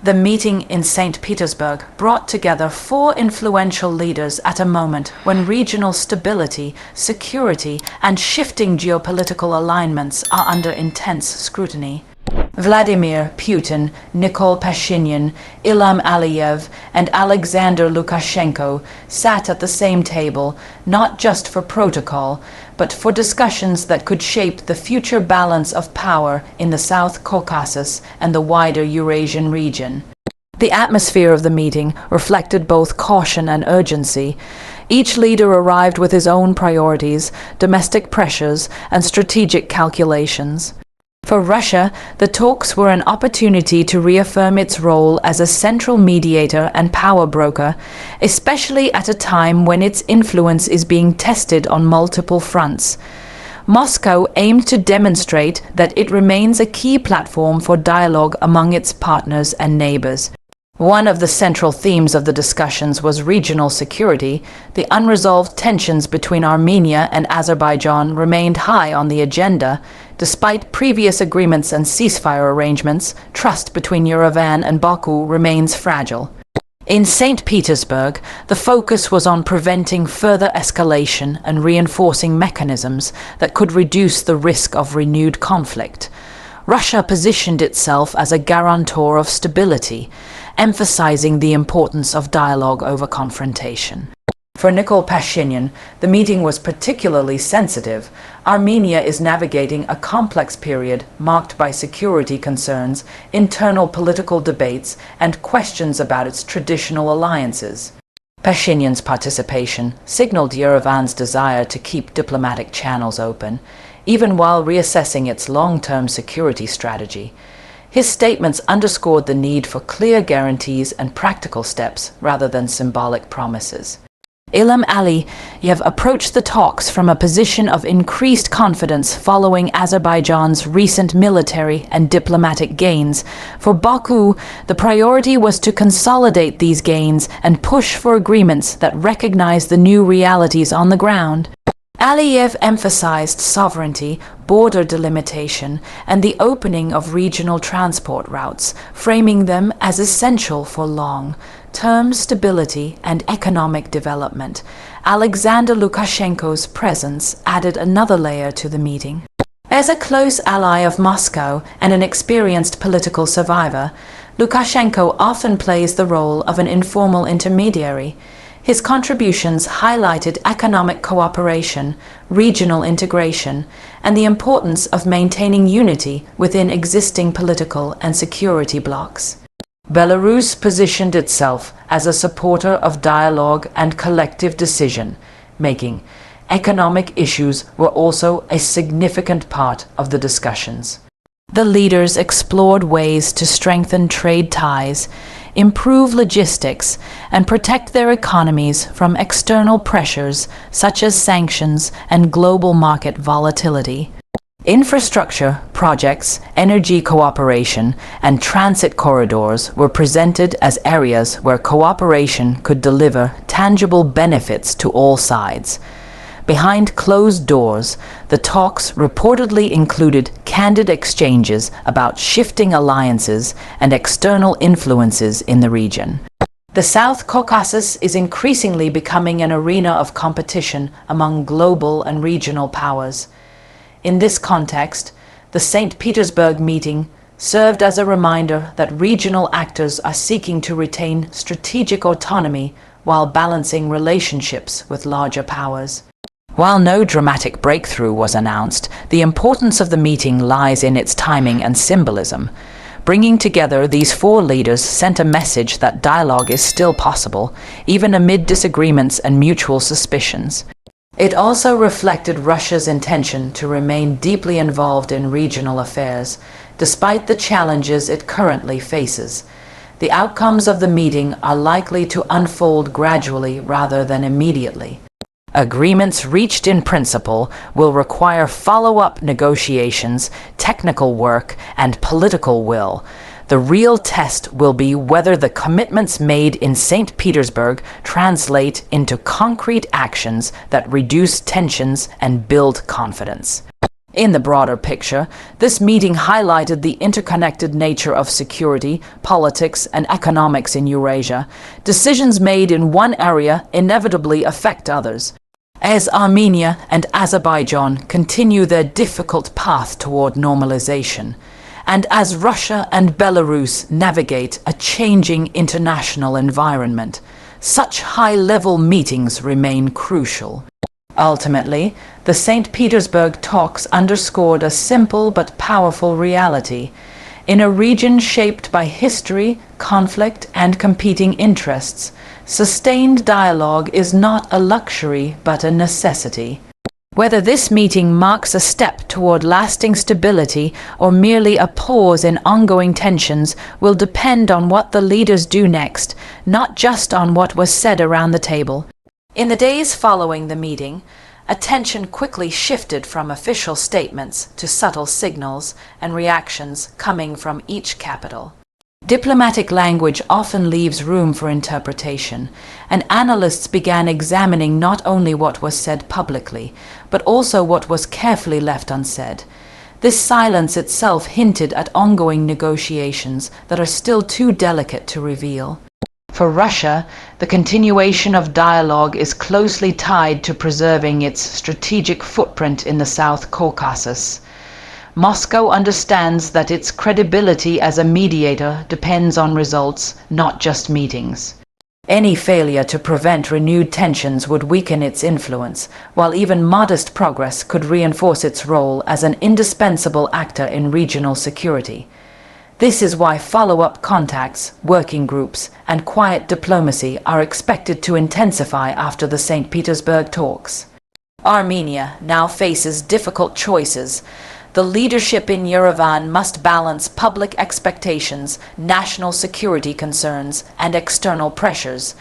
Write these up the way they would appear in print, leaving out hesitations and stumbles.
The meeting in St. Petersburg brought together four influential leaders at a moment when regional stability, security, and shifting geopolitical alignments are under intense scrutiny. Vladimir Putin, Nikol Pashinyan, Ilham Aliyev, and Alexander Lukashenko sat at the same table, not just for protocol, but for discussions that could shape the future balance of power in the South Caucasus and the wider Eurasian region. The atmosphere of the meeting reflected both caution and urgency. Each leader arrived with his own priorities, domestic pressures, and strategic calculations. For Russia, the talks were an opportunity to reaffirm its role as a central mediator and power broker, especially at a time when its influence is being tested on multiple fronts. Moscow aimed to demonstrate that it remains a key platform for dialogue among its partners and neighbors. One of the central themes of the discussions was regional security. The unresolved tensions between Armenia and Azerbaijan remained high on the agenda. Despite previous agreements and ceasefire arrangements, trust between Yerevan and Baku remains fragile. In St. Petersburg, the focus was on preventing further escalation and reinforcing mechanisms that could reduce the risk of renewed conflict. Russia positioned itself as a guarantor of stability, emphasizing the importance of dialogue over confrontation. For Nikol Pashinyan, the meeting was particularly sensitive. Armenia is navigating a complex period marked by security concerns, internal political debates, and questions about its traditional alliances. Pashinyan's participation signaled Yerevan's desire to keep diplomatic channels open, even while reassessing its long-term security strategy. His statements underscored the need for clear guarantees and practical steps rather than symbolic promises. Ilham Aliyev approached the talks from a position of increased confidence following Azerbaijan's recent military and diplomatic gains. For Baku, the priority was to consolidate these gains and push for agreements that recognize the new realities on the ground. Aliyev emphasized sovereignty, border delimitation, and the opening of regional transport routes, framing them as essential for long-term stability and economic development. Alexander Lukashenko's presence added another layer to the meeting. As a close ally of Moscow and an experienced political survivor, Lukashenko often plays the role of an informal intermediary. His contributions highlighted economic cooperation, regional integration, and the importance of maintaining unity within existing political and security blocs. Belarus positioned itself as a supporter of dialogue and collective decision-making. Economic issues were also a significant part of the discussions. The leaders explored ways to strengthen trade ties, improve logistics, and protect their economies from external pressures such as sanctions and global market volatility. Infrastructure projects, energy cooperation, and transit corridors were presented as areas where cooperation could deliver tangible benefits to all sides. Behind closed doors, the talks reportedly included candid exchanges about shifting alliances and external influences in the region. The South Caucasus is increasingly becoming an arena of competition among global and regional powers. In this context, the St. Petersburg meeting served as a reminder that regional actors are seeking to retain strategic autonomy while balancing relationships with larger powers. While no dramatic breakthrough was announced, the importance of the meeting lies in its timing and symbolism. Bringing together these four leaders sent a message that dialogue is still possible, even amid disagreements and mutual suspicions. It also reflected Russia's intention to remain deeply involved in regional affairs, despite the challenges it currently faces. The outcomes of the meeting are likely to unfold gradually rather than immediately. Agreements reached in principle will require follow-up negotiations, technical work, and political will. The real test will be whether the commitments made in St. Petersburg translate into concrete actions that reduce tensions and build confidence. In the broader picture, this meeting highlighted the interconnected nature of security, politics, and economics in Eurasia. Decisions made in one area inevitably affect others. As Armenia and Azerbaijan continue their difficult path toward normalization, and as Russia and Belarus navigate a changing international environment, such high-level meetings remain crucial. Ultimately, the St. Petersburg talks underscored a simple but powerful reality. In a region shaped by history, conflict, and competing interests, sustained dialogue is not a luxury but a necessity. Whether this meeting marks a step toward lasting stability or merely a pause in ongoing tensions will depend on what the leaders do next, not just on what was said around the table. In the days following the meeting, attention quickly shifted from official statements to subtle signals and reactions coming from each capital. Diplomatic language often leaves room for interpretation, and analysts began examining not only what was said publicly, but also what was carefully left unsaid. This silence itself hinted at ongoing negotiations that are still too delicate to reveal. For Russia, the continuation of dialogue is closely tied to preserving its strategic footprint in the South Caucasus. Moscow understands that its credibility as a mediator depends on results, not just meetings. Any failure to prevent renewed tensions would weaken its influence, while even modest progress could reinforce its role as an indispensable actor in regional security. This is why follow-up contacts, working groups, and quiet diplomacy are expected to intensify after the St. Petersburg talks. Armenia now faces difficult choices. The leadership in Yerevan must balance public expectations, national security concerns, and external pressures.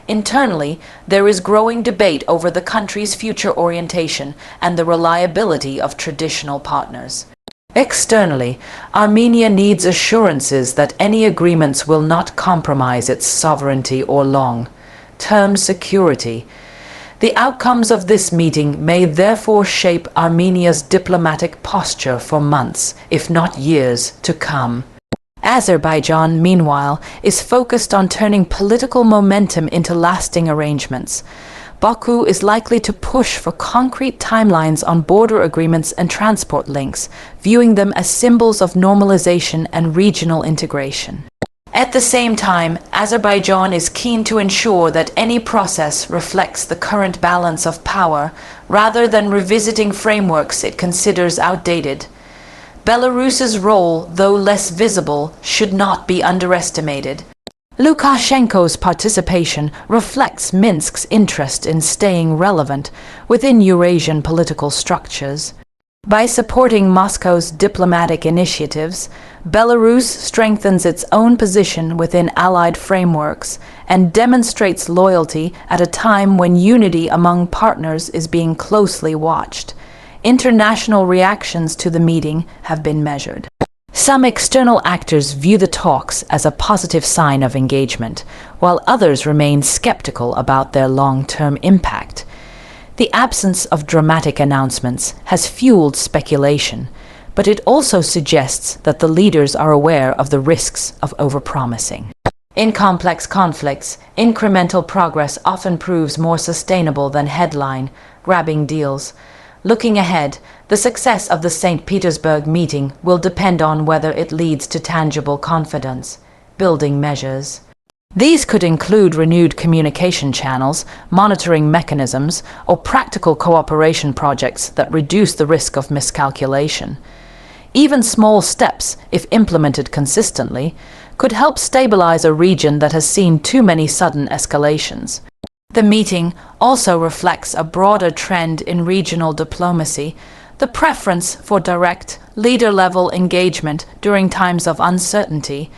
Internally, there is growing debate over the country's future orientation and the reliability of traditional partners. Externally, Armenia needs assurances that any agreements will not compromise its sovereignty or long-term security. The outcomes of this meeting may therefore shape Armenia's diplomatic posture for months, if not years, to come. Azerbaijan, meanwhile, is focused on turning political momentum into lasting arrangements. Baku is likely to push for concrete timelines on border agreements and transport links, viewing them as symbols of normalization and regional integration. At the same time, Azerbaijan is keen to ensure that any process reflects the current balance of power, rather than revisiting frameworks it considers outdated. Belarus's role, though less visible, should not be underestimated. Lukashenko's participation reflects Minsk's interest in staying relevant within Eurasian political structures. By supporting Moscow's diplomatic initiatives, Belarus strengthens its own position within allied frameworks and demonstrates loyalty at a time when unity among partners is being closely watched. International reactions to the meeting have been measured. Some external actors view the talks as a positive sign of engagement, while others remain skeptical about their long-term impact. The absence of dramatic announcements has fueled speculation, but it also suggests that the leaders are aware of the risks of overpromising. In complex conflicts, incremental progress often proves more sustainable than headline-grabbing deals. Looking ahead, the success of the St. Petersburg meeting will depend on whether it leads to tangible confidence-building measures. These could include renewed communication channels, monitoring mechanisms, or practical cooperation projects that reduce the risk of miscalculation. Even small steps, if implemented consistently, could help stabilize a region that has seen too many sudden escalations. The meeting also reflects a broader trend in regional diplomacy, the preference for direct, leader-level engagement during times of uncertainty.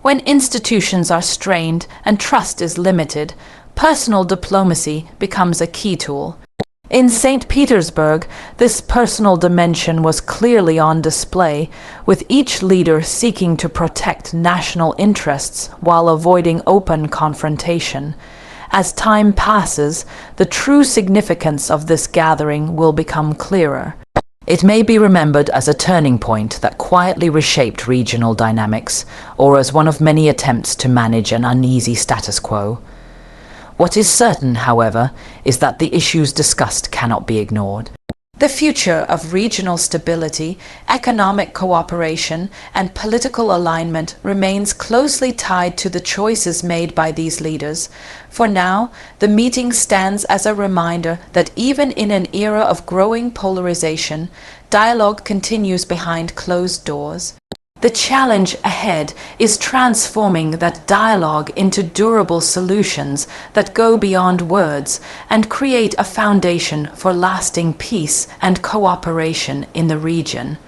When institutions are strained and trust is limited, personal diplomacy becomes a key tool. In St. Petersburg, this personal dimension was clearly on display, with each leader seeking to protect national interests while avoiding open confrontation. As time passes, the true significance of this gathering will become clearer. It may be remembered as a turning point that quietly reshaped regional dynamics, or as one of many attempts to manage an uneasy status quo. What is certain, however, is that the issues discussed cannot be ignored. The future of regional stability, economic cooperation, and political alignment remains closely tied to the choices made by these leaders. For now, the meeting stands as a reminder that even in an era of growing polarization, dialogue continues behind closed doors. The challenge ahead is transforming that dialogue into durable solutions that go beyond words and create a foundation for lasting peace and cooperation in the region.